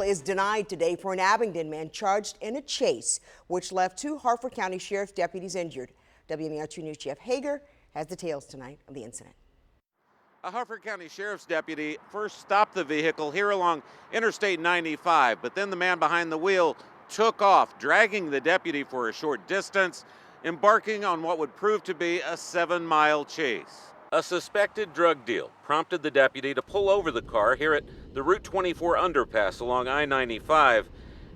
bail is denied today for an Abingdon man charged in a chase, which left 2 Harford County Sheriff's deputies injured. WMAR 2 News Jeff Hager has details tonight of the incident. A Harford County Sheriff's deputy first stopped the vehicle here along Interstate 95, but then the man behind the wheel took off, dragging the deputy for a short distance, embarking on what would prove to be a 7-mile chase. A suspected drug deal prompted the deputy to pull over the car here at the Route 24 underpass along I-95,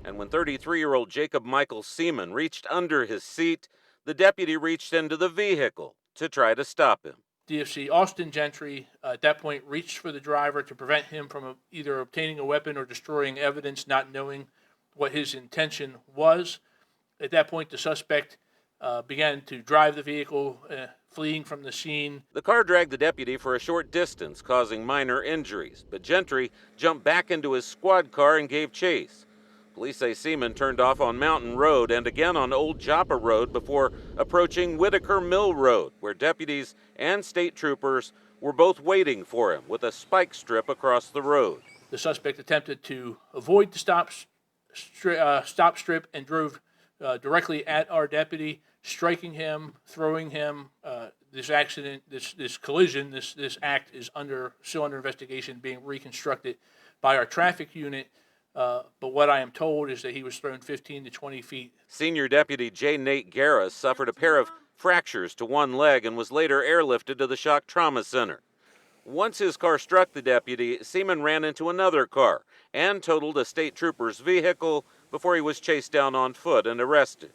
and when 33-year-old Jacob Michael Seaman reached under his seat, the deputy reached into the vehicle to try to stop him. DFC Austin Gentry at that point reached for the driver to prevent him from either obtaining a weapon or destroying evidence, not knowing what his intention was. At that point, the suspect began to drive the vehicle, fleeing from the scene. The car dragged the deputy for a short distance, causing minor injuries, but Gentry jumped back into his squad car and gave chase. Police say Seaman turned off on Mountain Road and again on Old Joppa Road before approaching Whitaker Mill Road, where deputies and state troopers were both waiting for him with a spike strip across the road. The suspect attempted to avoid the stop strip and drove directly at our deputy, striking him, throwing him. This accident, this collision, this act is still under investigation, being reconstructed by our traffic unit. But what I am told is that he was thrown 15 to 20 feet. Senior Deputy J. Nate Garris suffered a pair of fractures to one leg and was later airlifted to the Shock Trauma Center. Once his car struck the deputy, Seaman ran into another car and totaled a state trooper's vehicle before he was chased down on foot and arrested.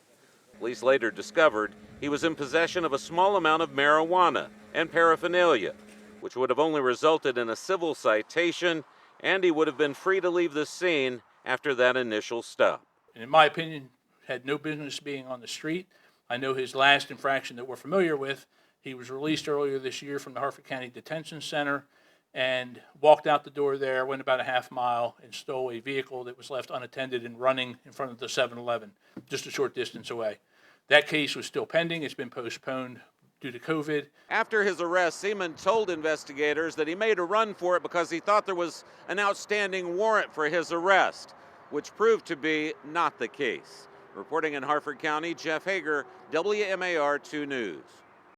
Police later discovered he was in possession of a small amount of marijuana and paraphernalia, which would have only resulted in a civil citation, and he would have been free to leave the scene after that initial stop. And in my opinion, had no business being on the street. I know his last infraction that we're familiar with, he was released earlier this year from the Harford County Detention Center and walked out the door there, went about a half mile, and stole a vehicle that was left unattended and running in front of the 7-Eleven, just a short distance away. That case was still pending. It's been postponed due to COVID. After his arrest, Seaman told investigators that he made a run for it because he thought there was an outstanding warrant for his arrest, which proved to be not the case. Reporting in Harford County, Jeff Hager, WMAR 2 News.